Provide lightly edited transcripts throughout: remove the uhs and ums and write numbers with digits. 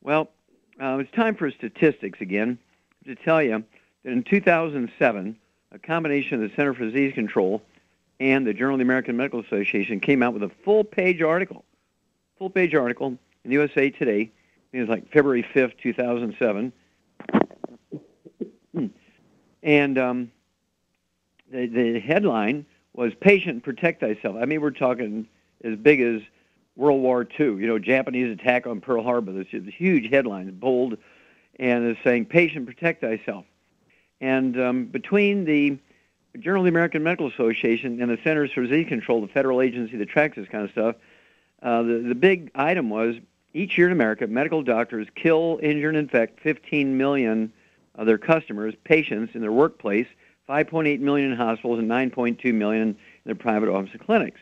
Well, it's time for statistics again to tell you that in 2007, a combination of the Center for Disease Control and the Journal of the American Medical Association came out with a full-page article in USA Today. It was like February 5th, 2007. And the headline was "Patient Protect Thyself." I mean, we're talking as big as World War II, Japanese attack on Pearl Harbor. There's huge headlines, bold, and it's saying, "Patient Protect Thyself." And between the Journal of the American Medical Association and the Centers for Disease Control, the federal agency that tracks this kind of stuff, the big item was, each year in America, medical doctors kill, injure, and infect 15 million of their customers, patients, in their workplace, 5.8 million in hospitals, and 9.2 million in their private office and clinics.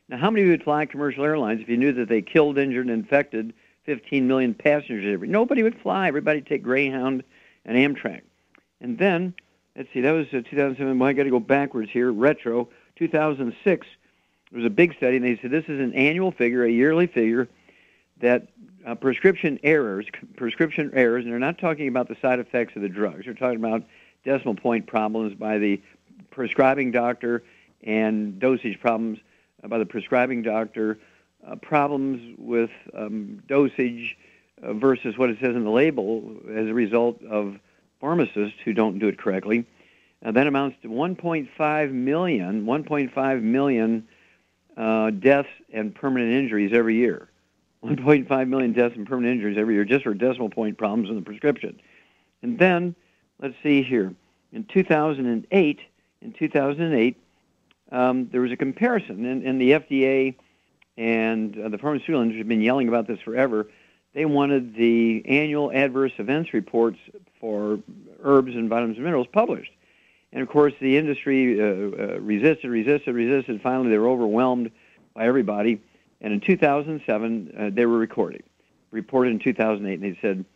Now, how many of you would fly commercial airlines if you knew that they killed, injured, and infected 15 million passengers? Nobody would fly. Everybody would take Greyhound and Amtrak. And then, let's see, that was 2007. Well, I got to go backwards here, retro. 2006, there was a big study, and they said this is an annual figure, a yearly figure, that prescription errors, and they're not talking about the side effects of the drugs. They're talking about decimal point problems by the prescribing doctor and dosage problems by the prescribing doctor, problems with dosage versus what it says in the label as a result of pharmacists who don't do it correctly. That amounts to 1.5 million deaths and permanent injuries every year. 1.5 million deaths and permanent injuries every year just for decimal point problems in the prescription. And then, let's see here, in 2008, there was a comparison, and the FDA and the pharmaceutical industry have been yelling about this forever. They wanted the annual adverse events reports for herbs and vitamins and minerals published. And, of course, the industry resisted. Finally, they were overwhelmed by everybody. And in 2007, they were reported in 2008, and they said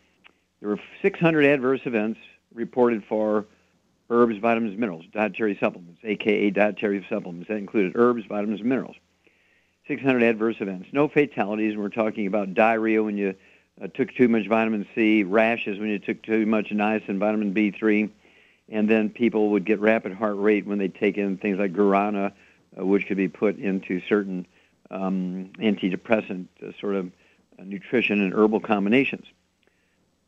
there were 600 adverse events reported for herbs, vitamins, and minerals, dietary supplements, a.k.a. dietary supplements. That included herbs, vitamins, and minerals. 600 adverse events. No fatalities. We're talking about diarrhea when you took too much vitamin C, rashes when you took too much niacin, vitamin B3, and then people would get rapid heart rate when they take in things like guarana, which could be put into certain antidepressant sort of nutrition and herbal combinations.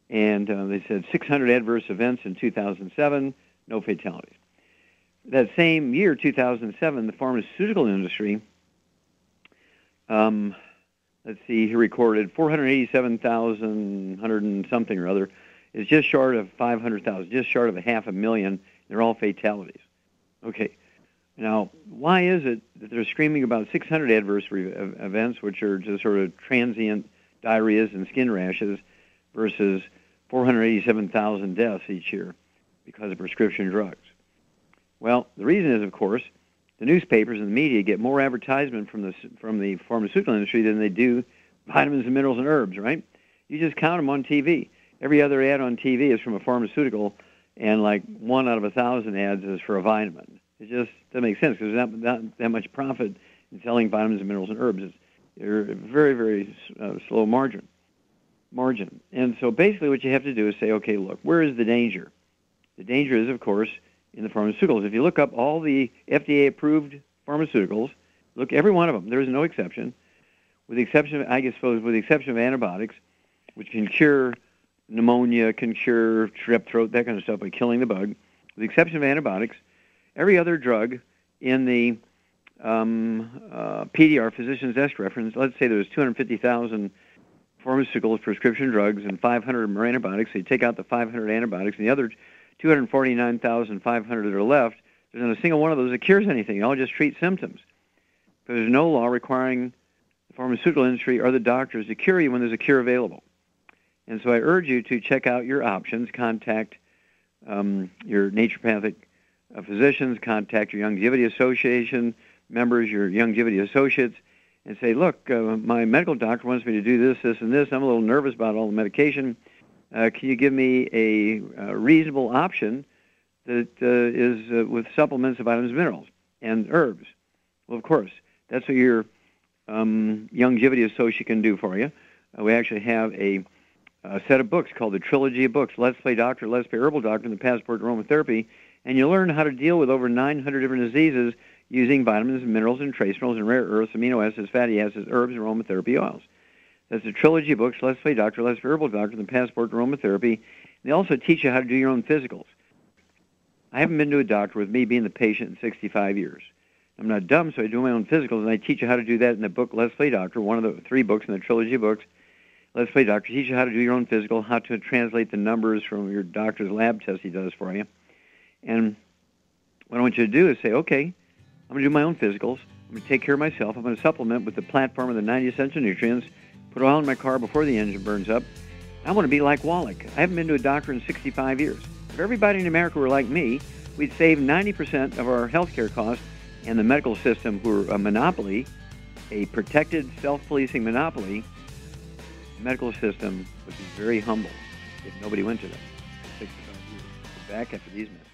And they said 600 adverse events in 2007, no fatalities. That same year, 2007, the pharmaceutical industry, let's see, he recorded 487,100 and something or other, is just short of 500,000, just short of 500,000. They're all fatalities. Okay. Now, why is it that they're screaming about 600 adverse events, which are just sort of transient diarrheas and skin rashes, versus 487,000 deaths each year because of prescription drugs? Well, the reason is, of course, the newspapers and the media get more advertisement from the pharmaceutical industry than they do vitamins and minerals and herbs, right? You just count them on TV. Every other ad on TV is from a pharmaceutical, and like 1 out of 1,000 ads is for a vitamin. It just doesn't make sense because there's not that much profit in selling vitamins and minerals and herbs. They're a very, very slow margin. And so basically what you have to do is say, okay, look, where is the danger? The danger is, of course, in the pharmaceuticals. If you look up all the FDA-approved pharmaceuticals, look, every one of them, there is no exception, with the exception of, with the exception of antibiotics, which can cure pneumonia, can cure strep throat, that kind of stuff by killing the bug. With the exception of antibiotics, every other drug in the PDR, Physician's Desk Reference, let's say there's 250,000 pharmaceuticals, prescription drugs, and 500 are antibiotics. So you take out the 500 antibiotics, and the other 249,500 that are left, there's not a single one of those that cures anything. They all just treat symptoms. Because there's no law requiring the pharmaceutical industry or the doctors to cure you when there's a cure available. And so I urge you to check out your options, contact your naturopathic physicians, contact your Longevity Association members, your Longevity Associates, and say, look, my medical doctor wants me to do this, this, and this. I'm a little nervous about all the medication. Can you give me a reasonable option that is with supplements of vitamins, minerals, and herbs? Well, of course, that's what your Longevity Associate can do for you. We actually have a a set of books called the Trilogy of Books, Let's Play Doctor, Let's Play Herbal Doctor, and the Passport to Aromatherapy, and you'll learn how to deal with over 900 different diseases using vitamins, minerals, and trace minerals, and rare earths, amino acids, fatty acids, herbs, and aromatherapy oils. That's the Trilogy of Books, Let's Play Doctor, Let's Play Herbal Doctor, and the Passport to Aromatherapy. They also teach you how to do your own physicals. I haven't been to a doctor with me being the patient in 65 years. I'm not dumb, so I do my own physicals, and I teach you how to do that in the book Let's Play Doctor, one of the 3 books in the Trilogy of Books. Let's Play Doctor teach you how to do your own physical, how to translate the numbers from your doctor's lab test he does for you. And what I want you to do is say, okay, I'm going to do my own physicals. I'm going to take care of myself. I'm going to supplement with the platform of the 90 essential nutrients, put oil in my car before the engine burns up. I want to be like Wallach. I haven't been to a doctor in 65 years. If everybody in America were like me, we'd save 90% of our health care costs, and the medical system, who are a monopoly, a protected, self-policing monopoly, the medical system would be very humble if nobody went to them. 65 years. We're back after these minutes.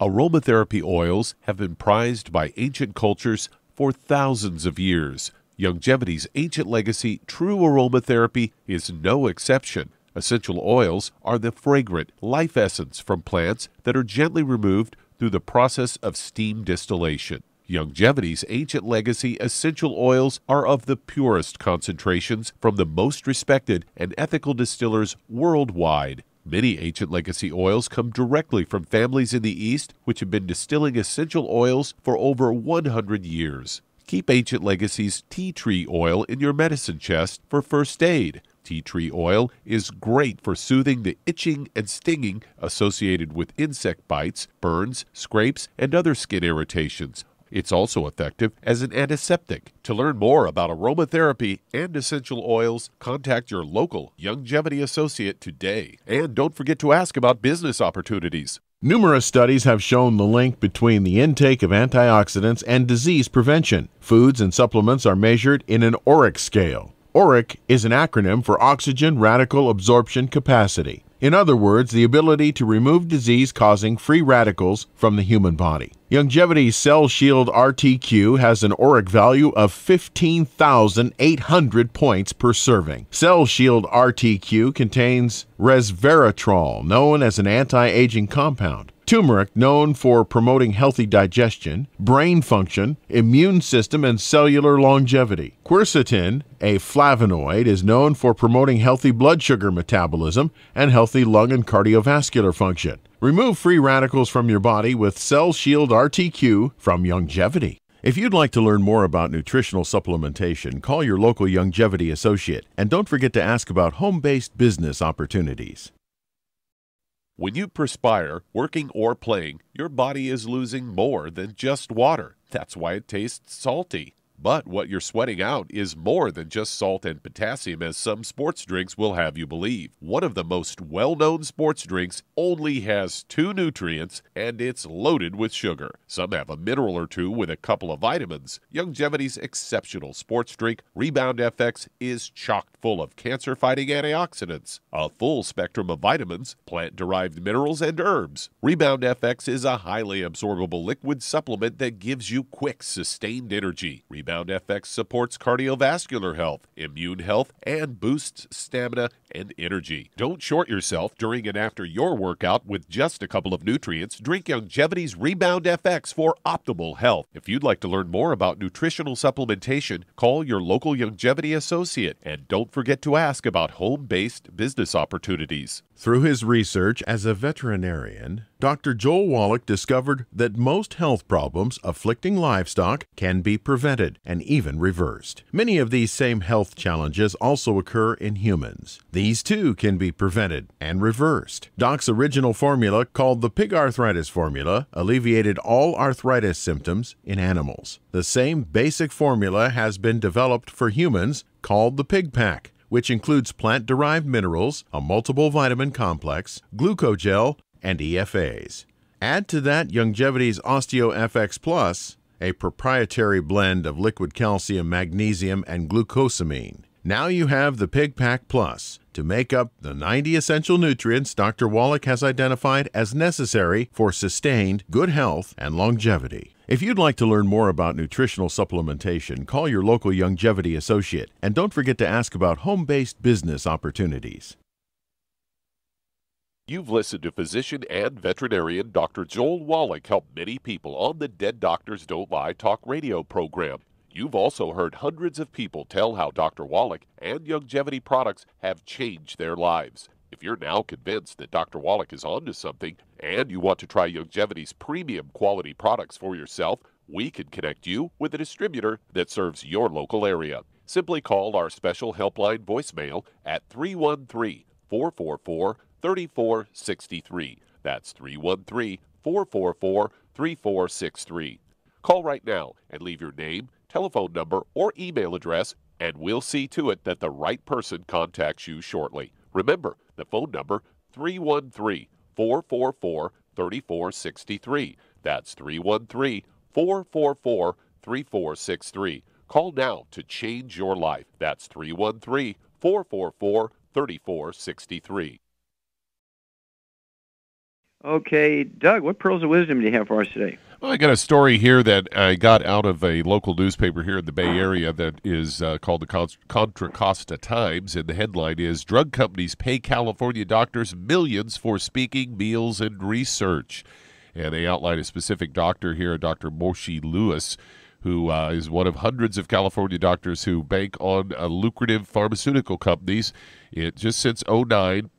Aromatherapy oils have been prized by ancient cultures for thousands of years. Longevity's ancient legacy, true aromatherapy, is no exception. Essential oils are the fragrant life essence from plants that are gently removed through the process of steam distillation. Longevity's ancient legacy essential oils are of the purest concentrations from the most respected and ethical distillers worldwide. Many ancient legacy oils come directly from families in the East which have been distilling essential oils for over 100 years. Keep Ancient Legacy's tea tree oil in your medicine chest for first aid. Tea tree oil is great for soothing the itching and stinging associated with insect bites, burns, scrapes, and other skin irritations. It's also effective as an antiseptic. To learn more about aromatherapy and essential oils, contact your local Longevity associate today. And don't forget to ask about business opportunities. Numerous studies have shown the link between the intake of antioxidants and disease prevention. Foods and supplements are measured in an ORAC scale. ORAC is an acronym for Oxygen Radical Absorption Capacity. In other words, the ability to remove disease-causing free radicals from the human body. Longevity's Cell Shield RTQ has an ORAC value of 15,800 points per serving. Cell Shield RTQ contains resveratrol, known as an anti-aging compound, turmeric, known for promoting healthy digestion, brain function, immune system, and cellular longevity. Quercetin, a flavonoid, is known for promoting healthy blood sugar metabolism and healthy lung and cardiovascular function. Remove free radicals from your body with Cell Shield RTQ from Longevity. If you'd like to learn more about nutritional supplementation, call your local Longevity associate, and don't forget to ask about home-based business opportunities. When you perspire, working or playing, your body is losing more than just water. That's why it tastes salty. But what you're sweating out is more than just salt and potassium, as some sports drinks will have you believe. One of the most well-known sports drinks only has 2 nutrients, and it's loaded with sugar. Some have a mineral or 2 with a couple of vitamins. Longevity's exceptional sports drink, Rebound FX, is chock full of cancer-fighting antioxidants, a full spectrum of vitamins, plant-derived minerals, and herbs. Rebound FX is a highly absorbable liquid supplement that gives you quick, sustained energy. Rebound FX supports cardiovascular health, immune health, and boosts stamina and energy. Don't short yourself during and after your workout with just a couple of nutrients. Drink Longevity's Rebound FX for optimal health. If you'd like to learn more about nutritional supplementation, call your local Longevity associate, and don't forget to ask about home-based business opportunities. Through his research as a veterinarian, Dr. Joel Wallach discovered that most health problems afflicting livestock can be prevented and even reversed. Many of these same health challenges also occur in humans. These too can be prevented and reversed. Doc's original formula, called the pig arthritis formula, alleviated all arthritis symptoms in animals. The same basic formula has been developed for humans, called the Pig Pack, which includes plant-derived minerals, a multiple vitamin complex, glucogel, and EFAs. Add to that Longevity's OsteoFX Plus, a proprietary blend of liquid calcium, magnesium, and glucosamine. Now you have the Pig Pack Plus, to make up the 90 essential nutrients Dr. Wallach has identified as necessary for sustained good health and longevity. If you'd like to learn more about nutritional supplementation, call your local Longevity associate, and don't forget to ask about home-based business opportunities. You've listened to physician and veterinarian Dr. Joel Wallach help many people on the Dead Doctors Don't Lie talk radio program. You've also heard hundreds of people tell how Dr. Wallach and Longevity products have changed their lives. If you're now convinced that Dr. Wallach is onto something and you want to try Longevity's premium quality products for yourself, we can connect you with a distributor that serves your local area. Simply call our special helpline voicemail at 313-444-3463. That's 313-444-3463. Call right now and leave your name, telephone number, or email address, and we'll see to it that the right person contacts you shortly. Remember, the phone number, 313-444-3463. That's 313-444-3463. Call now to change your life. That's 313-444-3463. Okay, Doug, what pearls of wisdom do you have for us today? Well, I got a story here that I got out of a local newspaper here in the Bay Area that is called the Contra Costa Times, and the headline is, Drug Companies Pay California Doctors Millions for Speaking, Meals, and Research. And they outline a specific doctor here, Dr. Moshe Lewis, who is one of hundreds of California doctors who bank on lucrative pharmaceutical companies. Just since 2009,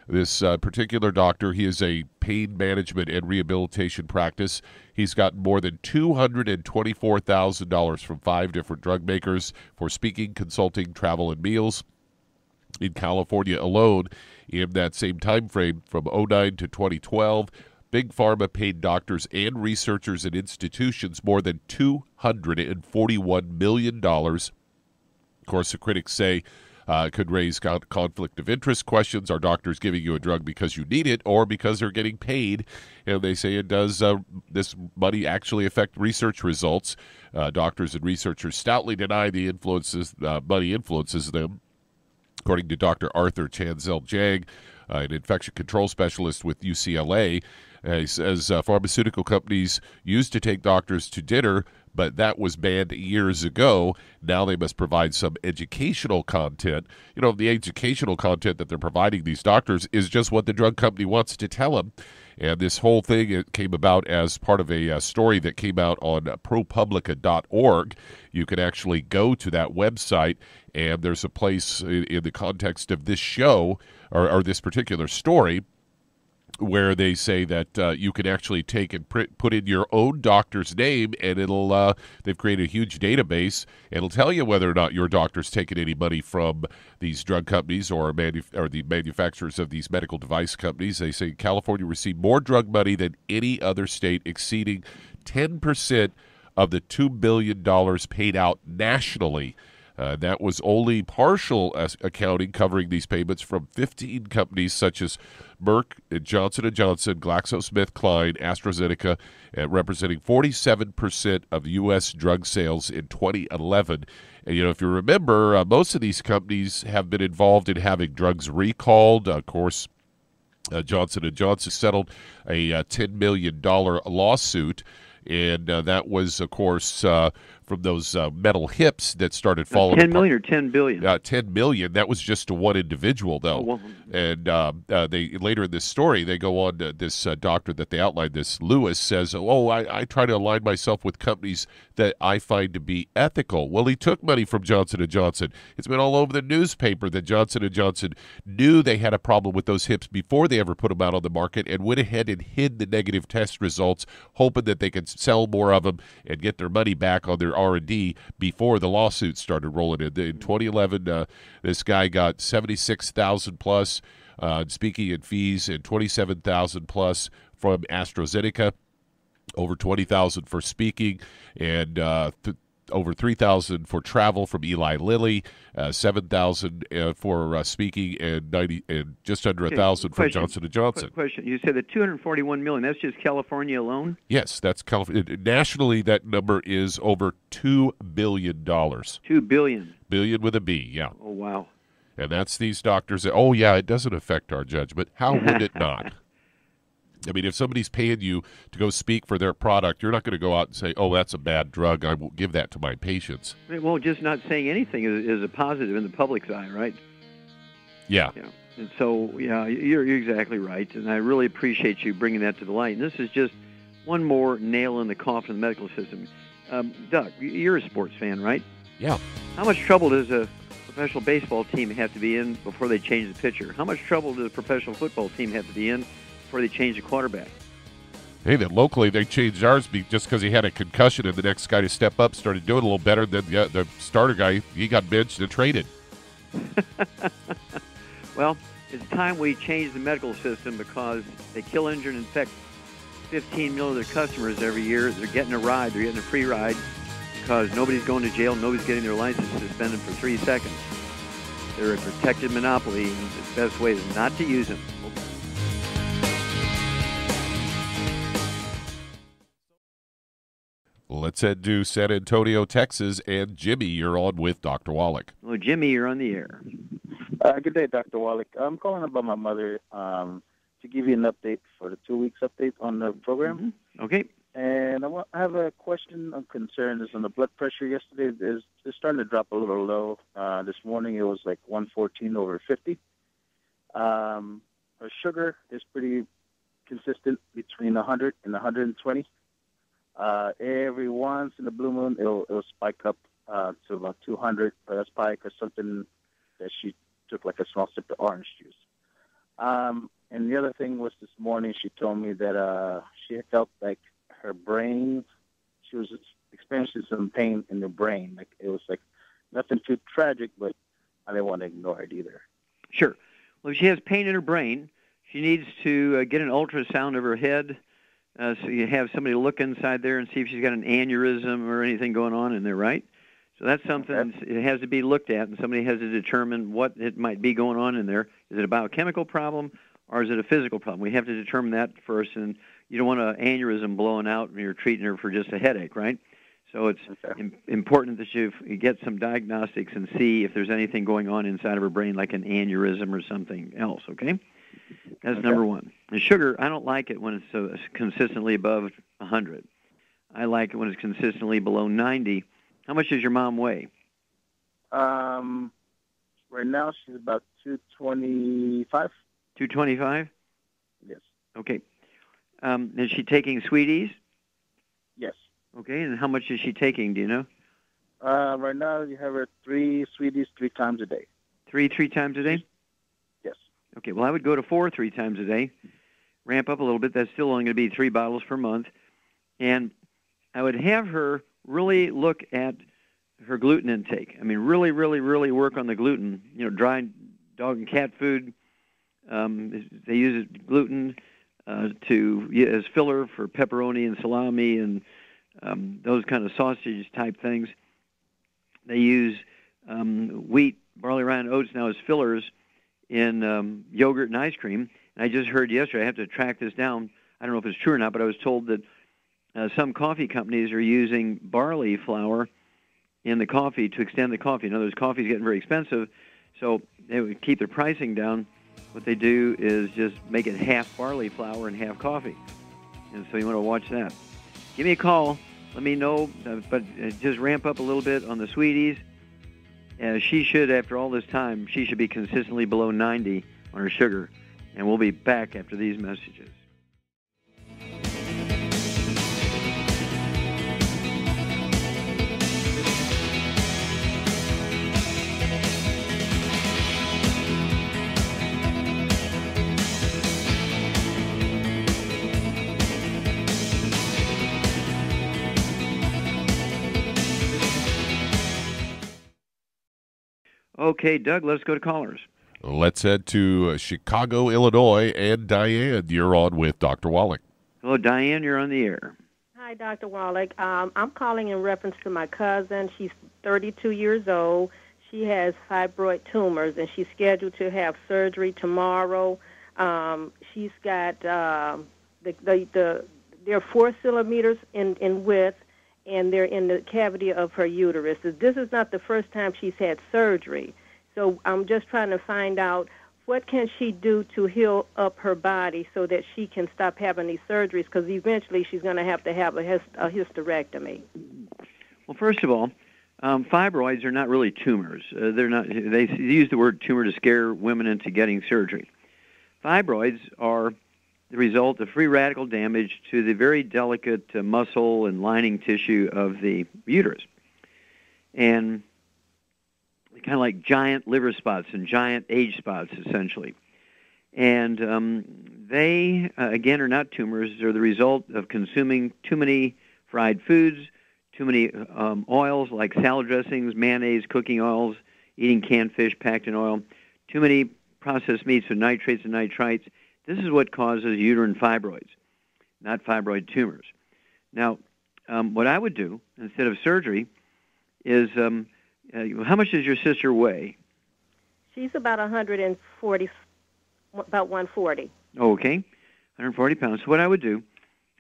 this particular doctor, he is a pain management and rehabilitation practice. He's gotten more than $224,000 from 5 different drug makers for speaking, consulting, travel, and meals. In California alone, in that same time frame, from 2009 to 2012, Big Pharma paid doctors and researchers and institutions more than $241 million. Of course, the critics say could raise conflict of interest questions. Are doctors giving you a drug because you need it or because they're getting paid? And they say it does this money actually affect research results. Doctors and researchers stoutly deny the money influences them. According to Dr. Arthur Chanzel-Jang, an infection control specialist with UCLA, he says pharmaceutical companies used to take doctors to dinner, but that was banned years ago. Now they must provide some educational content. You know, the educational content that they're providing these doctors is just what the drug company wants to tell them. And this whole thing, it came about as part of a story that came out on ProPublica.org. You can actually go to that website, and there's a place in the context of this show, or this particular story, where they say that you can actually take and put in your own doctor's name, and it'll they've created a huge database, and it'll tell you whether or not your doctor's taken any money from these drug companies or the manufacturers of these medical device companies. They say California received more drug money than any other state, exceeding 10% of the $2 billion paid out nationally. That was only partial accounting covering these payments from 15 companies such as Merck, Johnson & Johnson, GlaxoSmithKline, AstraZeneca, representing 47% of U.S. drug sales in 2011. And, you know, if you remember, most of these companies have been involved in having drugs recalled. Of course, Johnson & Johnson settled a $10 million lawsuit. And that was, of course, from those metal hips that started falling apart. 10 million or 10 billion? 10 million. That was just to one individual, though. Oh, well. And they later in this story, they go on to this doctor that they outlined, this Lewis, says, I try to align myself with companies that I find to be ethical. Well, he took money from Johnson & Johnson. It's been all over the newspaper that Johnson & Johnson knew they had a problem with those hips before they ever put them out on the market and went ahead and hid the negative test results, hoping that they could sell more of them and get their money back on their R&D before the lawsuits started rolling in. In 2011, this guy got $76,000 plus speaking in fees and $27,000 plus from AstraZeneca, over $20,000 for speaking, and over $3,000 for travel from Eli Lilly, $7,000 for speaking, and just under $1,000 from Johnson & Johnson. Question: You said the $241 million. That's just California alone? Yes, that's California. Nationally, that number is over $2 billion. $2 billion. Billion with a B. Yeah. Oh wow. And that's these doctors that, oh, yeah, it doesn't affect our judgment. How would it not? I mean, if somebody's paying you to go speak for their product, you're not going to go out and say, oh, that's a bad drug. I won't give that to my patients. Well, just not saying anything is a positive in the public's eye, right? Yeah. And so, yeah, you're exactly right. And I really appreciate you bringing that to the light. And this is just one more nail in the coffin of the medical system. Doug, you're a sports fan, right? Yeah. How much trouble does a professional baseball team have to be in before they change the pitcher? How much trouble does a professional football team have to be in before they change the quarterback? Hey, then locally they changed ours just because he had a concussion, and the next guy to step up started doing a little better than the starter guy. He got benched and traded. Well, it's time we change the medical system because they kill, injure, and infect 15 million of their customers every year. They're getting a ride. They're getting a free ride because nobody's going to jail. Nobody's getting their license suspended for 3 seconds. They're a protected monopoly, and the best way is not to use them. Let's head to San Antonio, Texas, and Jimmy, you're on with Dr. Wallach. Well, Jimmy, you're on the air. Good day, Dr. Wallach. I'm calling about my mother to give you an update for the 2 weeks update on the program. Mm-hmm. Okay. And I have a question of concern. Is on the blood pressure yesterday. It's starting to drop a little low. This morning it was like 114/50. Her sugar is pretty consistent between 100 and 120. Every once in the blue moon, it'll spike up to about 200, but that's probably because something that she took like a small sip of orange juice. And the other thing was this morning she told me that she felt like her brain, she was experiencing some pain in the brain. Like it was like nothing too tragic, but I didn't want to ignore it either. Sure. Well, if she has pain in her brain, she needs to get an ultrasound of her head. So you have somebody look inside there and see if she's got an aneurysm or anything going on in there, right? So that's something it has to be looked at, and somebody has to determine what it might be going on in there. Is it a biochemical problem or is it a physical problem? We have to determine that first, and you don't want an aneurysm blowing out when you're treating her for just a headache, right? So it's important that you get some diagnostics and see if there's anything going on inside of her brain, like an aneurysm or something else, okay? That's number one. The sugar, I don't like it when it's consistently above 100. I like it when it's consistently below 90. How much does your mom weigh? Right now she's about 225. 225? Yes. Okay. Is she taking Sweeties? Yes. Okay, and how much is she taking, do you know? Right now you have her 3 Sweeties 3 times a day. Three times a day? Yes. Okay, well, I would go to 4 3 times a day. Ramp up a little bit. That's still only going to be 3 bottles per month. And I would have her really look at her gluten intake. I mean, really, really, really work on the gluten. You know, dry dog and cat food. They use gluten as filler for pepperoni and salami and those kind of sausage type things. They use wheat, barley, rye, and oats now as fillers in yogurt and ice cream. And I just heard yesterday, I have to track this down. I don't know if it's true or not, but I was told that some coffee companies are using barley flour in the coffee to extend the coffee. In other words, coffee is getting very expensive, so they would keep their pricing down. What they do is just make it half barley flour and half coffee. And so you want to watch that. Give me a call. Let me know, but just ramp up a little bit on the Sweeties. She should, after all this time, she should be consistently below 90 on her sugar. And we'll be back after these messages. Okay, Doug, let's go to callers. Let's head to Chicago, Illinois, and Diane, you're on with Dr. Wallach. Hello, Diane, you're on the air. Hi, Dr. Wallach. I'm calling in reference to my cousin. She's 32 years old. She has fibroid tumors, and she's scheduled to have surgery tomorrow. She's got they're 4 centimeters in width, and they're in the cavity of her uterus. This is not the first time she's had surgery. So I'm just trying to find out what can she do to heal up her body so that she can stop having these surgeries, because eventually she's going to have a hysterectomy. Well, first of all, fibroids are not really tumors. They're not. They use the word tumor to scare women into getting surgery. Fibroids are the result of free radical damage to the very delicate muscle and lining tissue of the uterus. And kind of like giant liver spots and giant age spots, essentially. And they, again, are not tumors. They're the result of consuming too many fried foods, too many oils like salad dressings, mayonnaise, cooking oils, eating canned fish packed in oil, too many processed meats with nitrates and nitrites. This is what causes uterine fibroids, not fibroid tumors. Now, what I would do instead of surgery is, how much does your sister weigh? She's about 140, about 140. Okay, 140 pounds. So what I would do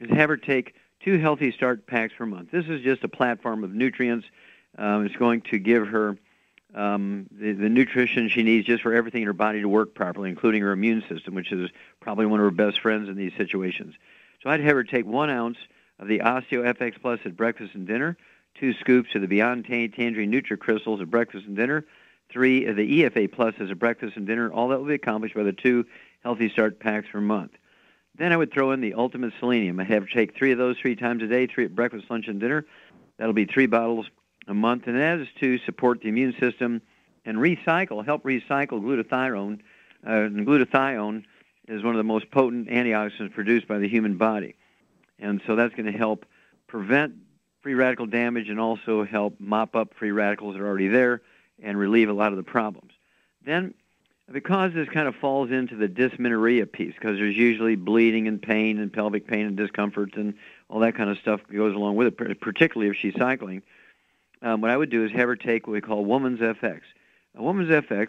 is have her take 2 Healthy Start packs per month. This is just a platform of nutrients. It's going to give her the nutrition she needs just for everything in her body to work properly, including her immune system, which is probably one of her best friends in these situations. So I'd have her take 1 ounce of the Osteo FX Plus at breakfast and dinner, 2 scoops of the Beyond Tangerine Nutri-Crystals at breakfast and dinner, 3 of the EFA Plus as a breakfast and dinner. All that will be accomplished by the 2 Healthy Start packs per month. Then I would throw in the Ultimate Selenium. I'd have her take 3 of those 3 times a day, 3 at breakfast, lunch, and dinner. That'll be 3 bottles a month, and that is to support the immune system and help recycle glutathione. And glutathione is one of the most potent antioxidants produced by the human body. And so that's going to help prevent free radical damage and also help mop up free radicals that are already there and relieve a lot of the problems. Then, because this kind of falls into the dysmenorrhea piece, because there's usually bleeding and pain and pelvic pain and discomfort and all that kind of stuff goes along with it, particularly if she's cycling, what I would do is have her take what we call Woman's FX. A Woman's FX,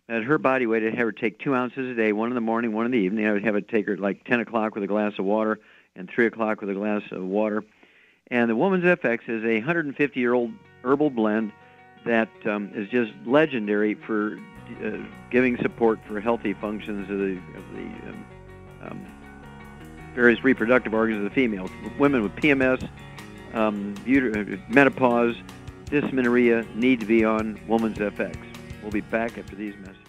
at her body weight, I'd have her take 2 ounces a day, 1 in the morning, 1 in the evening. I would have her take her at like 10 o'clock with a glass of water and 3 o'clock with a glass of water. And the Woman's FX is a 150-year-old herbal blend that is just legendary for giving support for healthy functions of the various reproductive organs of the female. Women with PMS, menopause, dysmenorrhea need to be on Woman's FX. We'll be back after these messages.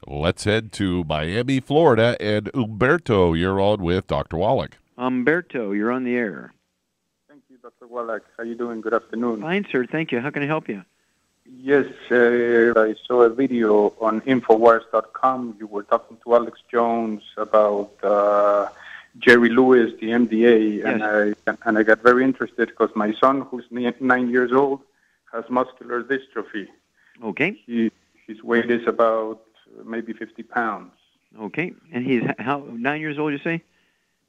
Let's head to Miami, Florida, and Umberto, you're on with Dr. Wallach. Umberto, you're on the air. Thank you, Dr. Wallach. How are you doing? Good afternoon. Fine, sir. Thank you. How can I help you? Yes, I saw a video on Infowars.com. You were talking to Alex Jones about Jerry Lewis, the MDA, Yes. and I got very interested because my son, who's 9 years old, has muscular dystrophy. Okay. His weight is about maybe 50 pounds. Okay. And he's 9 years old, you say?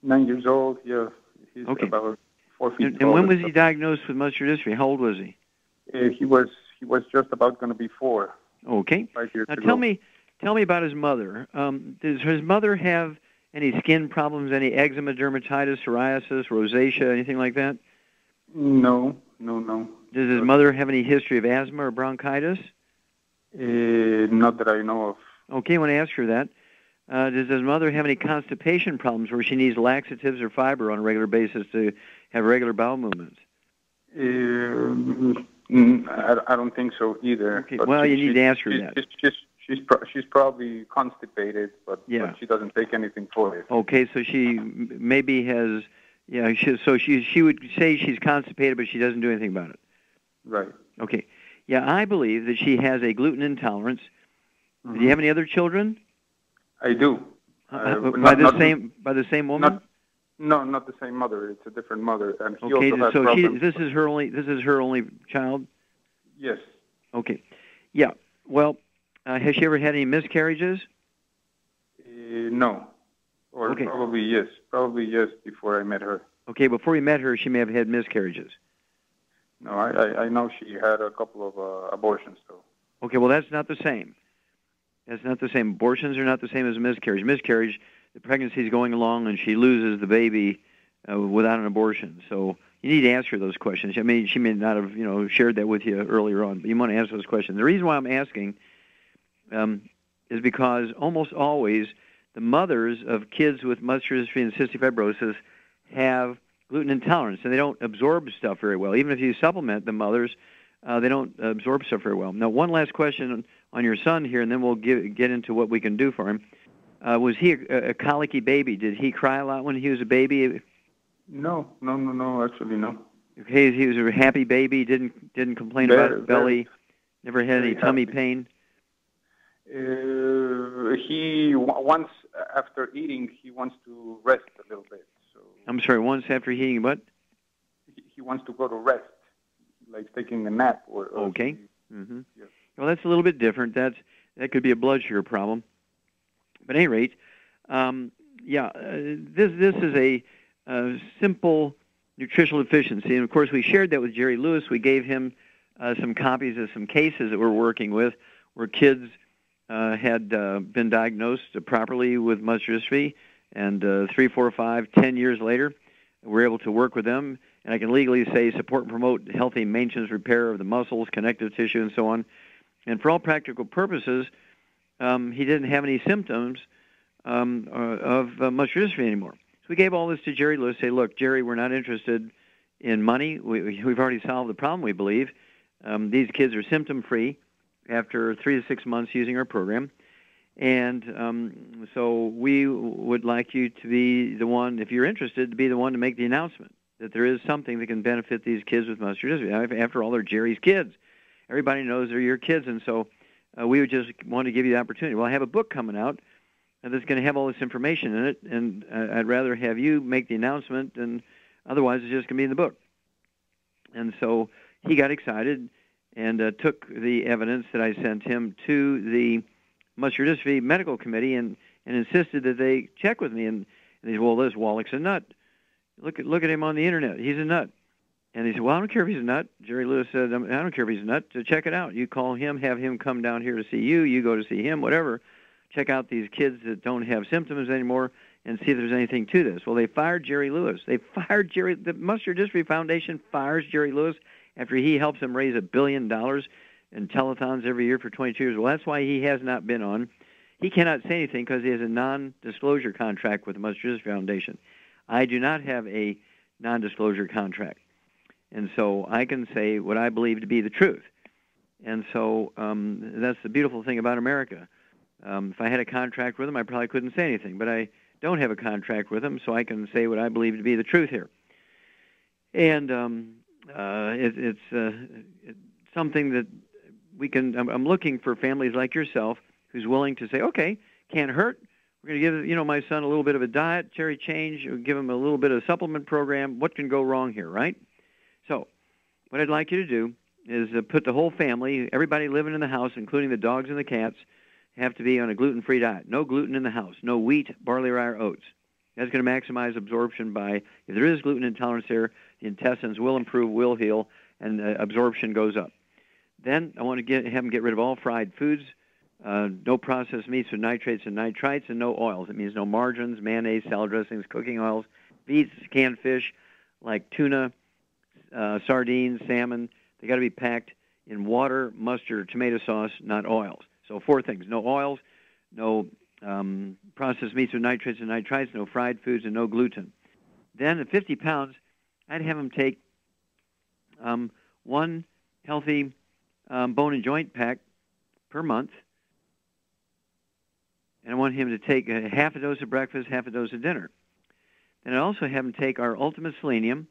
9 years old, yeah. He's Okay. about 4 feet And when was he diagnosed with muscular dystrophy? How old was he? He was just about going to be 4. Okay. 5 years Now ago. tell me about his mother. Does his mother have any skin problems, any eczema, dermatitis, psoriasis, rosacea, anything like that? No. Does his mother have any history of asthma or bronchitis? Not that I know of. Okay, I want to ask her that. Does his mother have any constipation problems where she needs laxatives or fiber on a regular basis to have regular bowel movements? I don't think so either. Okay, well, you need to ask her that. She's probably constipated, but she doesn't take anything for it. Okay, so she maybe has, she would say she's constipated, but she doesn't do anything about it. Right. Okay. Yeah, I believe that she has a gluten intolerance. Mm-hmm. Do you have any other children? I do. By the same woman? No, not the same mother. It's a different mother, and he okay, also has so problems. This is her only child. Yes. Okay. Yeah. Well, has she ever had any miscarriages? No. Or okay. Probably yes. Before I met her. Okay, before you met her, she may have had miscarriages. No, I know she had a couple of abortions, though. Okay, well, that's not the same. That's not the same. Abortions are not the same as a miscarriage. Miscarriage, the pregnancy is going along and she loses the baby without an abortion. So you need to ask her those questions. I mean, she may not have, shared that with you earlier on, but you want to ask those questions. The reason why I'm asking is because almost always the mothers of kids with muscular dystrophy and cystic fibrosis have gluten intolerance, and they don't absorb stuff very well. Even if you supplement the mothers, they don't absorb stuff very well. Now, one last question on your son here, and then we'll get into what we can do for him. Was he a colicky baby? Did he cry a lot when he was a baby? No, actually no. Okay, he was a happy baby, didn't complain about his belly, never had any tummy pain? He once after eating, he wants to rest a little bit. So I'm sorry, once after eating what? He wants to go to rest, like taking a nap. Okay. Mm-hmm. Yeah. Well, that's a little bit different. That could be a blood sugar problem. But at any rate, this is a simple nutritional deficiency. And, of course, we shared that with Jerry Lewis. We gave him some copies of some cases that we're working with where kids had been diagnosed properly with muscular dystrophy, and 3, 4, 5, 10 years later, we're able to work with them. And I can legally say support and promote healthy maintenance, repair of the muscles, connective tissue, and so on. And for all practical purposes, he didn't have any symptoms of muscular dystrophy anymore. So we gave all this to Jerry Lewis. Say, look, Jerry, we're not interested in money. We've already solved the problem, we believe. These kids are symptom-free after 3 to 6 months using our program. And so we would like you to be the one, if you're interested, to be the one to make the announcement that there is something that can benefit these kids with muscular dystrophy. After all, they're Jerry's kids. Everybody knows they're your kids, and so we would just want to give you the opportunity. Well, I have a book coming out that's going to have all this information in it, and I'd rather have you make the announcement, and otherwise it's just going to be in the book. And so he got excited and took the evidence that I sent him to the muscular dystrophy medical committee and insisted that they check with me. And they said, well, this Wallach's a nut. Look at him on the internet. He's a nut. And he said, well, I don't care if he's a nut. Jerry Lewis said, I don't care if he's a nut. So check it out. You call him, have him come down here to see you. You go to see him, whatever. Check out these kids that don't have symptoms anymore and see if there's anything to this. Well, they fired Jerry Lewis. The Muscular Dystrophy Foundation fires Jerry Lewis after he helps them raise $1 billion in telethons every year for 22 years. Well, that's why he has not been on. He cannot say anything because he has a non-disclosure contract with the Muscular Dystrophy Foundation. I do not have a non-disclosure contract. And so I can say what I believe to be the truth. And so that's the beautiful thing about America. If I had a contract with them, I probably couldn't say anything. But I don't have a contract with them, so I can say what I believe to be the truth here. And it's something that we can. I'm looking for families like yourself who's willing to say, okay, can't hurt. We're going to give my son a little bit of a dietary change. We'll give him a little bit of supplement program. What can go wrong here, right? So what I'd like you to do is put the whole family, everybody living in the house, including the dogs and the cats, have to be on a gluten-free diet. No gluten in the house. No wheat, barley, rye, or oats. That's going to maximize absorption by, if there is gluten intolerance there, the intestines will improve, will heal, and absorption goes up. Then I want to have them get rid of all fried foods, no processed meats with nitrates and nitrites, and no oils. It means no margarines, mayonnaise, salad dressings, cooking oils, meats, canned fish like tuna, sardines, salmon. They got to be packed in water, mustard, tomato sauce, not oils. So 4 things: no oils, no processed meats with nitrates and nitrites, no fried foods, and no gluten. Then at 50 pounds, I'd have them take 1 healthy bone and joint pack per month. And I want him to take half a dose of breakfast, half a dose of dinner. Then I also have him take our Ultimate Selenium.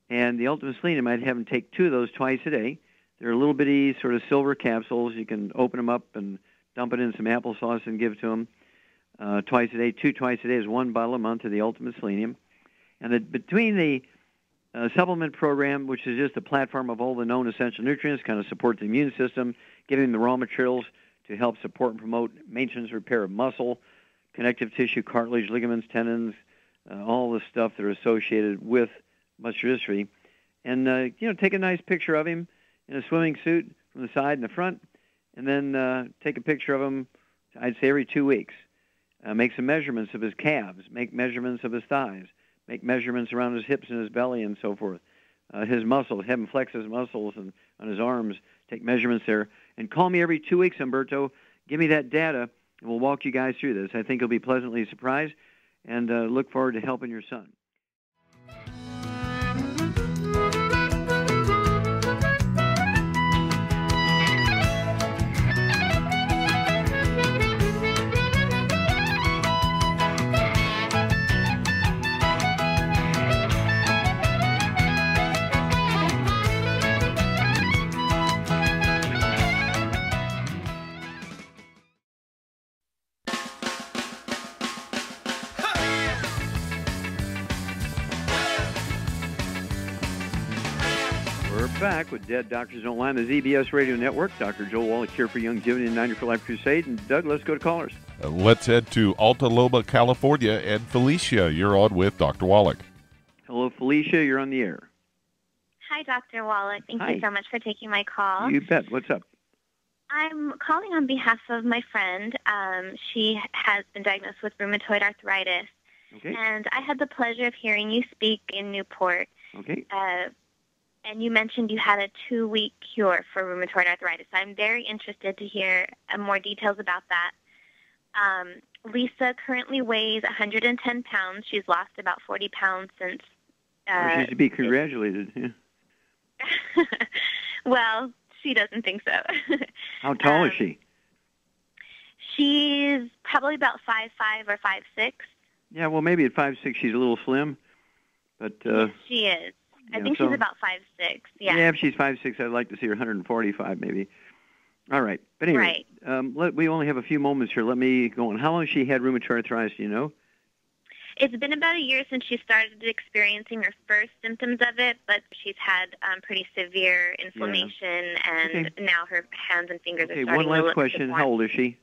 And the Ultimate Selenium, I'd have him take 2 of those twice a day. They're little bitty sort of silver capsules. You can open them up and dump it in some applesauce and give to them twice a day. 2 twice a day is 1 bottle a month of the Ultimate Selenium. And between the supplement program, which is just a platform of all the known essential nutrients, kind of support the immune system, giving the raw materials to help support and promote maintenance, repair of muscle, connective tissue, cartilage, ligaments, tendons, all the stuff that are associated with muscular dystrophy. And, take a nice picture of him in a swimming suit from the side and the front, and then take a picture of him, I'd say, every 2 weeks. Make some measurements of his calves, make measurements of his thighs, make measurements around his hips and his belly and so forth. His muscles, have him flex his muscles and on his arms, take measurements there. And call me every 2 weeks, Humberto. Give me that data, and we'll walk you guys through this. I think you'll be pleasantly surprised, and look forward to helping your son. Back with Dead Doctors Online, the ZBS Radio Network. Dr. Joel Wallach here for Youngevity and 90 for Life Crusade. And Doug, let's go to callers. Let's head to Alta Loma, California. And Felicia, you're on with Dr. Wallach. Hello, Felicia. You're on the air. Hi, Dr. Wallach. Thank Hi. you so much for taking my call. You bet. What's up? I'm calling on behalf of my friend. She has been diagnosed with rheumatoid arthritis. Okay. And I had the pleasure of hearing you speak in Newport. Okay. And you mentioned you had a 2-week cure for rheumatoid arthritis. I'm very interested to hear more details about that. Lisa currently weighs 110 pounds. She's lost about 40 pounds since... she should be congratulated. Yeah. Well, she doesn't think so. How tall is she? She's probably about 5'5" or 5'6". Yeah, well, maybe at 5'6" she's a little slim. But yes, she is. I think she's about 5'6". Yeah. Yeah, if she's 5'6", I'd like to see her 145 maybe. All right. But anyway, we only have a few moments here. Let me go on. How long has she had rheumatoid arthritis, do you know? It's been about a year since she started experiencing her first symptoms of it, but she's had pretty severe inflammation, and now her hands and fingers are starting to look. One last question. How old is she?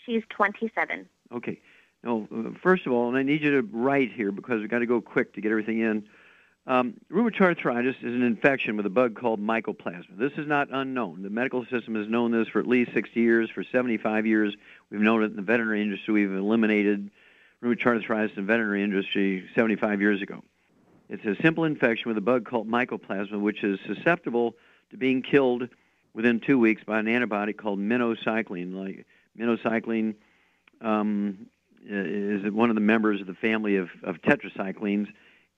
She's 27. Okay. No, first of all, and I need you to write here because we've got to go quick to get everything in. Rheumatoid arthritis is an infection with a bug called mycoplasma. This is not unknown. The medical system has known this for at least 60 years. For 75 years, we've known it in the veterinary industry. We've eliminated rheumatoid arthritis in the veterinary industry 75 years ago. It's a simple infection with a bug called mycoplasma, which is susceptible to being killed within 2 weeks by an antibiotic called minocycline. Like minocycline is one of the members of the family of tetracyclines,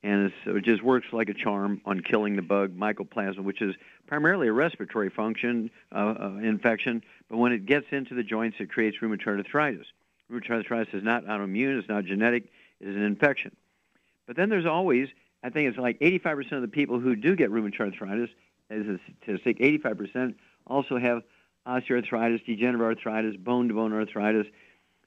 and it just works like a charm on killing the bug mycoplasma, which is primarily a respiratory function infection, but when it gets into the joints, it creates rheumatoid arthritis. Rheumatoid arthritis is not autoimmune, it's not genetic, it is an infection. But then there's always, I think it's like 85% of the people who do get rheumatoid arthritis, as a statistic, 85% also have osteoarthritis, degenerative arthritis, bone-to-bone arthritis.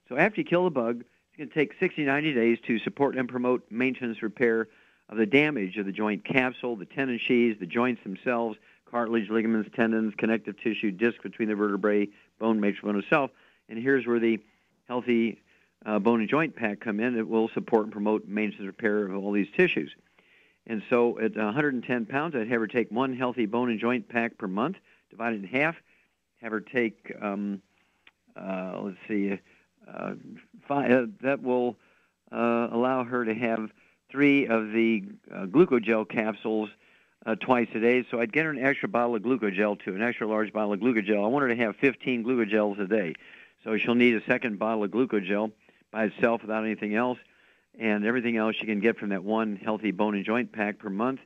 So after you kill the bug, it's going to take 60, 90 days to support and promote maintenance repair of the damage of the joint capsule, the tendon sheaths, the joints themselves, cartilage, ligaments, tendons, connective tissue, disc between the vertebrae, bone matrix, bone itself. And here's where the healthy bone and joint pack come in. It will support and promote maintenance repair of all these tissues. And so at 110 pounds, I'd have her take one healthy bone and joint pack per month, divide it in half, have her take, that will allow her to have 3 of the glucogel capsules twice a day. So I'd get her an extra bottle of glucogel too, an extra large bottle of glucogel. I want her to have 15 glucogels a day. So she'll need a second bottle of glucogel by itself without anything else, and everything else she can get from that one healthy bone and joint pack per month.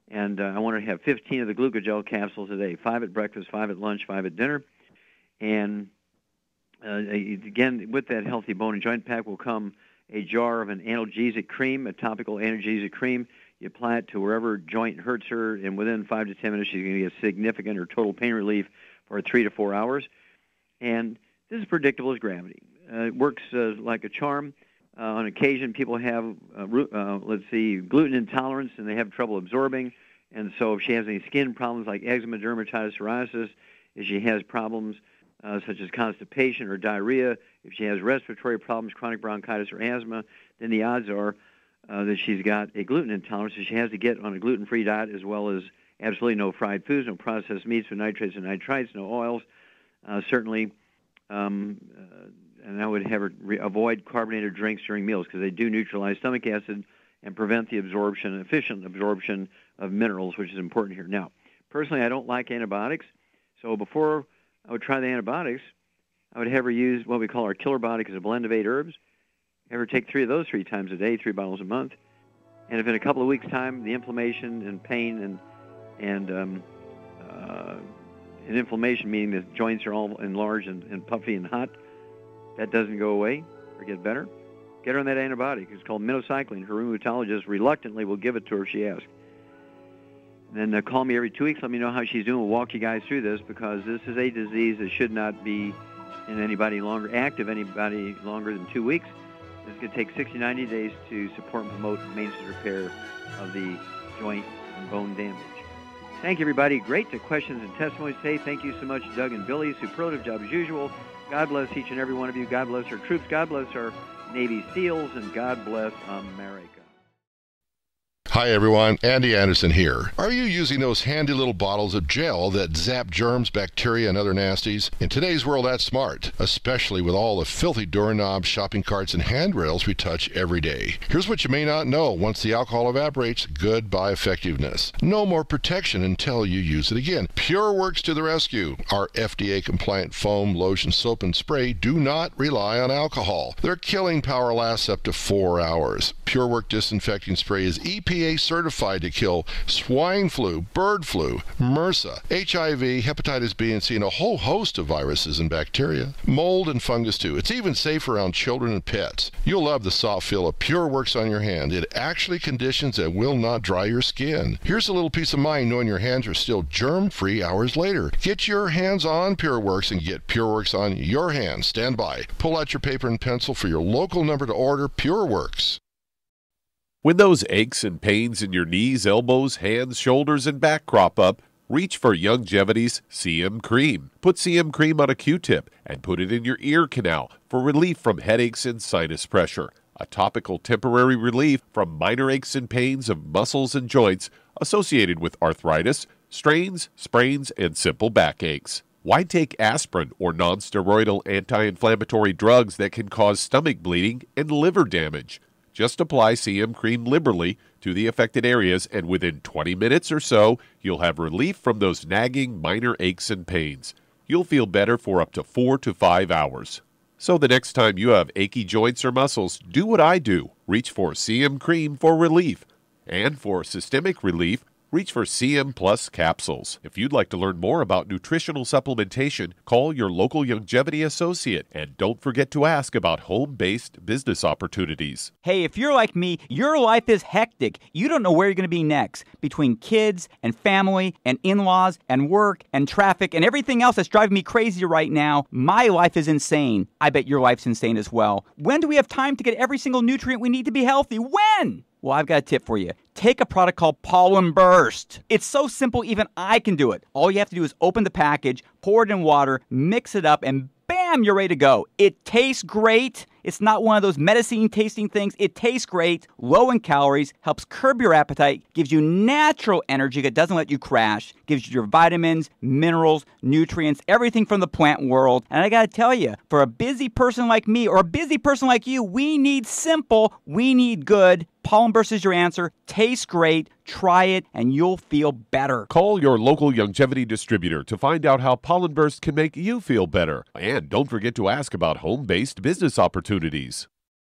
And I want her to have 15 of the glucogel capsules a day, 5 at breakfast, 5 at lunch, 5 at dinner. And again, with that healthy bone and joint pack will come a jar of an analgesic cream, a topical analgesic cream. You apply it to wherever joint hurts her, and within 5 to 10 minutes, she's going to get significant or total pain relief for 3 to 4 hours. And this is predictable as gravity. It works like a charm. On occasion, people have, gluten intolerance, and they have trouble absorbing. And so if she has any skin problems like eczema, dermatitis, psoriasis, if she has problems such as constipation or diarrhea, if she has respiratory problems, chronic bronchitis or asthma, then the odds are that she's got a gluten intolerance. So she has to get on a gluten-free diet, as well as absolutely no fried foods, no processed meats with nitrates and nitrites, no oils. Certainly, and I would have her avoid carbonated drinks during meals because they do neutralize stomach acid and prevent the efficient absorption of minerals, which is important here. Now, personally, I don't like antibiotics, so before I would try the antibiotics, I would have her use what we call our killer biotic as a blend of 8 herbs. Have her take 3 of those 3 times a day, 3 bottles a month. And if in a couple of weeks' time the inflammation and pain and inflammation, meaning the joints are all enlarged and puffy and hot, that doesn't go away or get better, get her on that antibiotic. It's called minocycline. Her rheumatologist reluctantly will give it to her if she asks. And then call me every 2 weeks. Let me know how she's doing. We'll walk you guys through this, because this is a disease that should not be in anybody longer than 2 weeks. It's going to take 60, 90 days to support and promote maintenance and repair of the joint and bone damage. Thank you, everybody. Great questions and testimonies today. Thank you so much, Doug and Billy. Superlative job as usual. God bless each and every one of you. God bless our troops. God bless our Navy SEALs. And God bless America. Hi everyone, Andy Anderson here. Are you using those handy little bottles of gel that zap germs, bacteria, and other nasties? In today's world, that's smart, especially with all the filthy doorknobs, shopping carts, and handrails we touch every day. Here's what you may not know. Once the alcohol evaporates, goodbye effectiveness. No more protection until you use it again. PureWorks to the rescue. Our FDA-compliant foam, lotion, soap, and spray do not rely on alcohol. Their killing power lasts up to 4 hours. PureWorks disinfecting spray is EPA certified to kill swine flu, bird flu, MRSA, HIV, hepatitis B and C, and a whole host of viruses and bacteria. Mold and fungus too. It's even safe around children and pets. You'll love the soft feel of PureWorks on your hand. It actually conditions and will not dry your skin. Here's a little peace of mind knowing your hands are still germ-free hours later. Get your hands on PureWorks and get PureWorks on your hands. Stand by. Pull out your paper and pencil for your local number to order. PureWorks. When those aches and pains in your knees, elbows, hands, shoulders, and back crop up, reach for Youngevity's CM Cream. Put CM Cream on a Q-tip and put it in your ear canal for relief from headaches and sinus pressure. A topical temporary relief from minor aches and pains of muscles and joints associated with arthritis, strains, sprains, and simple backaches. Why take aspirin or non-steroidal anti-inflammatory drugs that can cause stomach bleeding and liver damage? Just apply CM Cream liberally to the affected areas, and within 20 minutes or so, you'll have relief from those nagging minor aches and pains. You'll feel better for up to 4 to 5 hours. So the next time you have achy joints or muscles, do what I do. Reach for CM Cream for relief. And for systemic relief, reach for CM Plus capsules. If you'd like to learn more about nutritional supplementation, call your local Youngevity associate, and don't forget to ask about home-based business opportunities. Hey, if you're like me, your life is hectic. You don't know where you're going to be next. Between kids and family and in-laws and work and traffic and everything else that's driving me crazy right now, my life is insane. I bet your life's insane as well. When do we have time to get every single nutrient we need to be healthy? When? Well, I've got a tip for you. Take a product called Pollen Burst. It's so simple, even I can do it. All you have to do is open the package, pour it in water, mix it up, and bam, you're ready to go. It tastes great. It's not one of those medicine tasting things. It tastes great, low in calories, helps curb your appetite, gives you natural energy that doesn't let you crash, gives you your vitamins, minerals, nutrients, everything from the plant world. And I gotta tell you, for a busy person like me or a busy person like you, we need simple, we need good. Pollen Burst is your answer. Tastes great. Try it, and you'll feel better. Call your local Youngevity distributor to find out how Pollen Burst can make you feel better. And don't forget to ask about home-based business opportunities.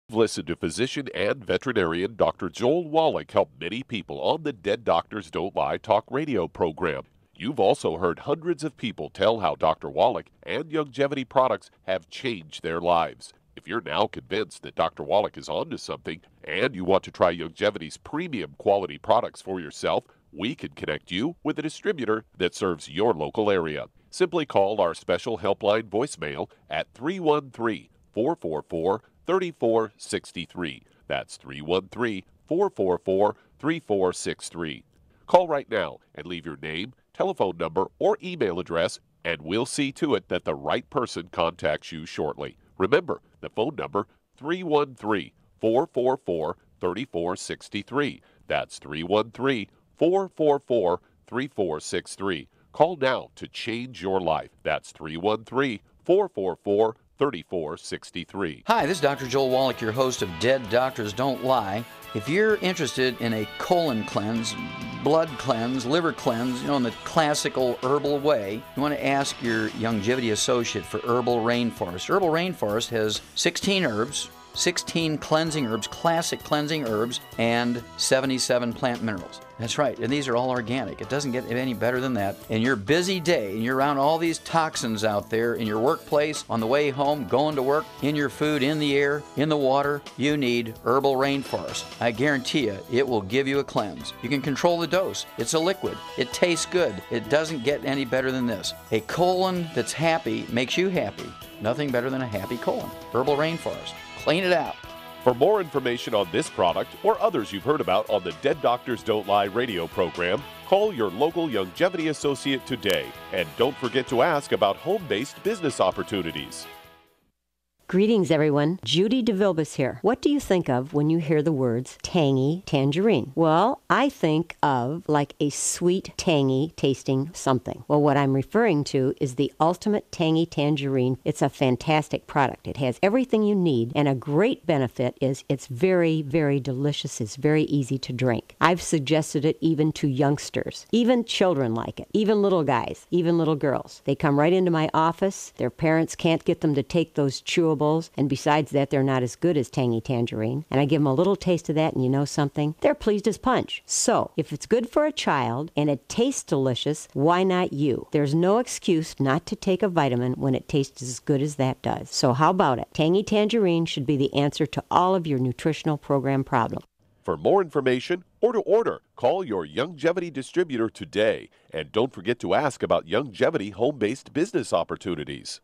Listen to physician and veterinarian Dr. Joel Wallach help many people on the Dead Doctors Don't Lie talk radio program. You've also heard hundreds of people tell how Dr. Wallach and Youngevity products have changed their lives. If you're now convinced that Dr. Wallach is onto something and you want to try Youngevity's premium quality products for yourself, we can connect you with a distributor that serves your local area. Simply call our special helpline voicemail at 313-444-3463. That's 313-444-3463. Call right now and leave your name, telephone number, or email address, and we'll see to it that the right person contacts you shortly. Remember, the phone number, 313-444-3463. That's 313-444-3463. Call now to change your life. That's 313-444-3463. 3463. Hi, this is Dr. Joel Wallach, your host of Dead Doctors Don't Lie. If you're interested in a colon cleanse, blood cleanse, liver cleanse, in the classical herbal way, you want to ask your Longevity associate for Herbal Rainforest. Herbal Rainforest has 16 herbs, 16 cleansing herbs, classic cleansing herbs, and 77 plant minerals. That's right, and these are all organic. It doesn't get any better than that. In your busy day, and you're around all these toxins out there in your workplace, on the way home, going to work, in your food, in the air, in the water, you need Herbal Rainforest. I guarantee you, it will give you a cleanse. You can control the dose. It's a liquid. It tastes good. It doesn't get any better than this. A colon that's happy makes you happy. Nothing better than a happy colon. Herbal Rainforest. Clean it out. For more information on this product or others you've heard about on the Dead Doctors Don't Lie radio program, call your local Longevity associate today. And don't forget to ask about home-based business opportunities. Greetings, everyone. Judy DeVilbus here. What do you think of when you hear the words tangy tangerine? Well, I think of like a sweet, tangy tasting something. Well, what I'm referring to is the Ultimate Tangy Tangerine. It's a fantastic product. It has everything you need, and a great benefit is it's very, very delicious. It's very easy to drink. I've suggested it even to youngsters. Even children like it. Even little guys. Even little girls. They come right into my office. Their parents can't get them to take those chewable, and besides that, they're not as good as Tangy Tangerine. And I give them a little taste of that, and you know something? They're pleased as punch. So, if it's good for a child and it tastes delicious, why not you? There's no excuse not to take a vitamin when it tastes as good as that does. So how about it? Tangy Tangerine should be the answer to all of your nutritional program problems. For more information or to order, call your Longevity distributor today. And don't forget to ask about Longevity home-based business opportunities.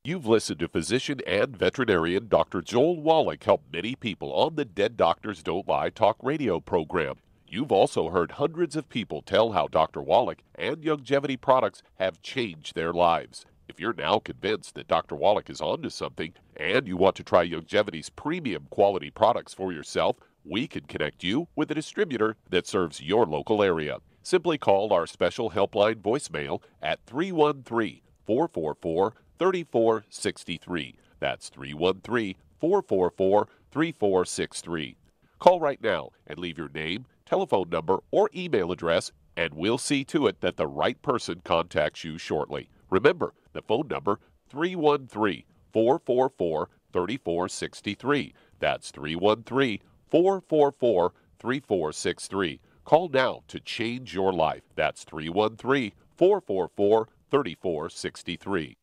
You've listened to physician and veterinarian Dr. Joel Wallach help many people on the Dead Doctors Don't Lie talk radio program. You've also heard hundreds of people tell how Dr. Wallach and Longevity products have changed their lives. If you're now convinced that Dr. Wallach is onto something and you want to try Longevity's premium quality products for yourself, we can connect you with a distributor that serves your local area. Simply call our special helpline voicemail at 313-444-3463. That's 313-444-3463. Call right now and leave your name, telephone number, or email address, and we'll see to it that the right person contacts you shortly. Remember, the phone number, 313-444-3463. That's 313-444-3463. Call now to change your life. That's 313-444-3463.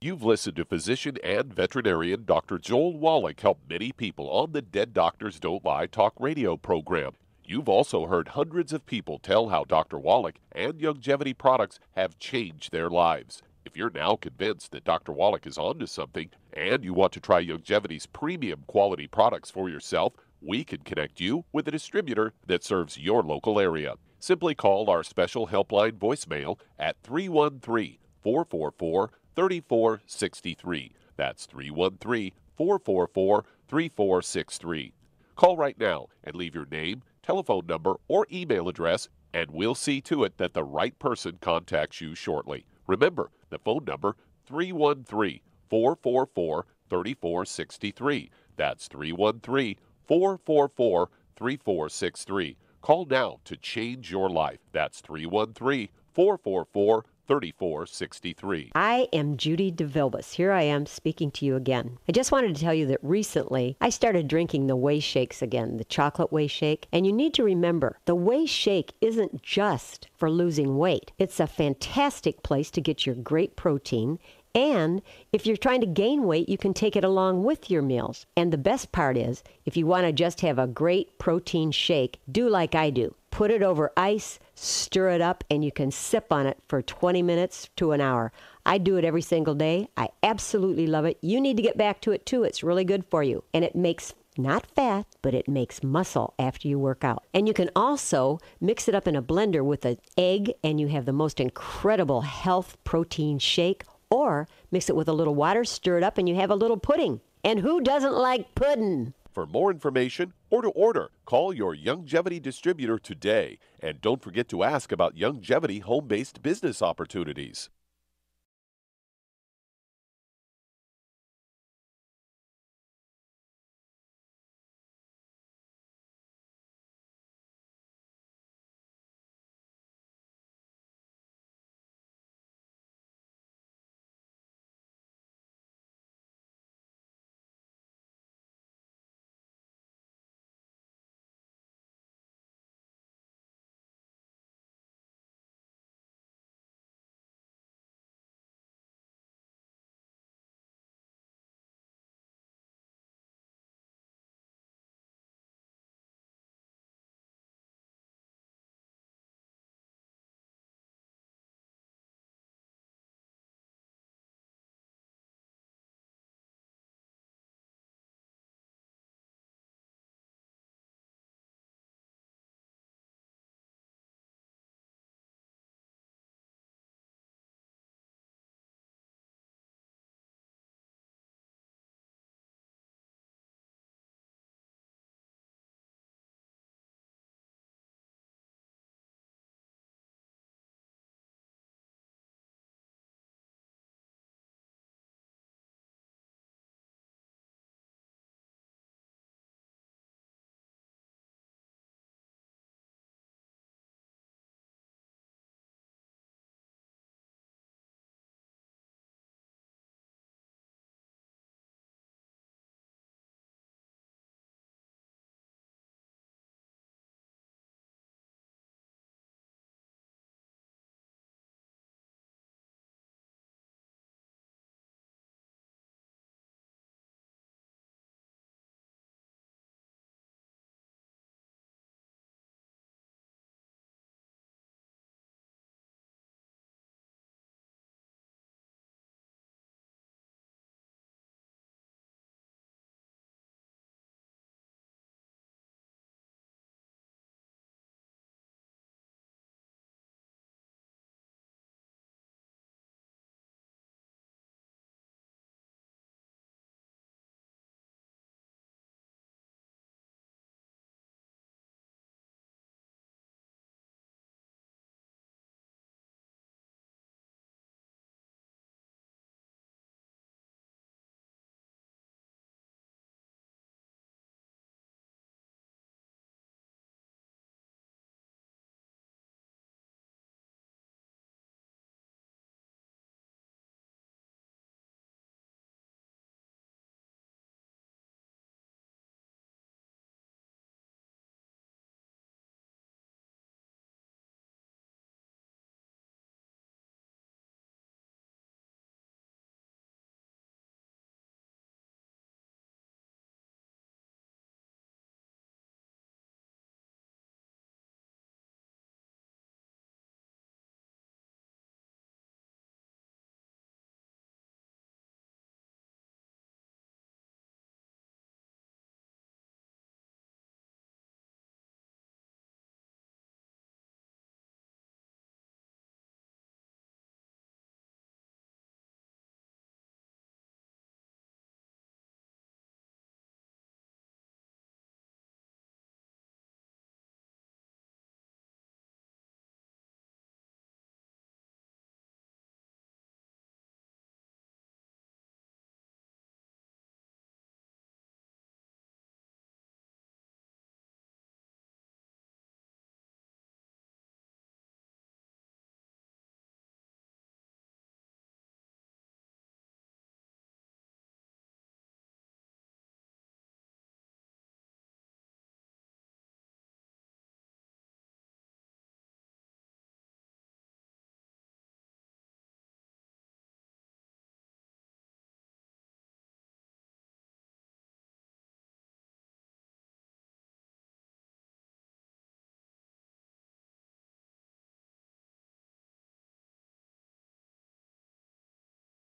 You've listened to physician and veterinarian Dr. Joel Wallach help many people on the Dead Doctors Don't Lie talk radio program. You've also heard hundreds of people tell how Dr. Wallach and Longevity products have changed their lives. If you're now convinced that Dr. Wallach is onto something and you want to try Longevity's premium quality products for yourself, we can connect you with a distributor that serves your local area. Simply call our special helpline voicemail at 313-444-3463. That's 313-444-3463. Call right now and leave your name, telephone number, or email address, and we'll see to it that the right person contacts you shortly. Remember, the phone number, 313-444-3463. That's 313-444-3463. Call now to change your life. That's 313-444-3463. I am Judy DeVilbus. Here I am speaking to you again. I just wanted to tell you that recently I started drinking the Whey Shakes again, the chocolate Whey Shake. And you need to remember, the Whey Shake isn't just for losing weight. It's a fantastic place to get your great protein. And if you're trying to gain weight, you can take it along with your meals. And the best part is, if you want to just have a great protein shake, do like I do. Put it over ice, stir it up, and you can sip on it for 20 minutes to an hour. I do it every single day. I absolutely love it. You need to get back to it too. It's really good for you. And it makes not fat, but it makes muscle after you work out. And you can also mix it up in a blender with an egg, and you have the most incredible health protein shake. Or mix it with a little water, stir it up, and you have a little pudding. And who doesn't like pudding? For more information or to order, call your Longevity distributor today. And don't forget to ask about Longevity home-based business opportunities.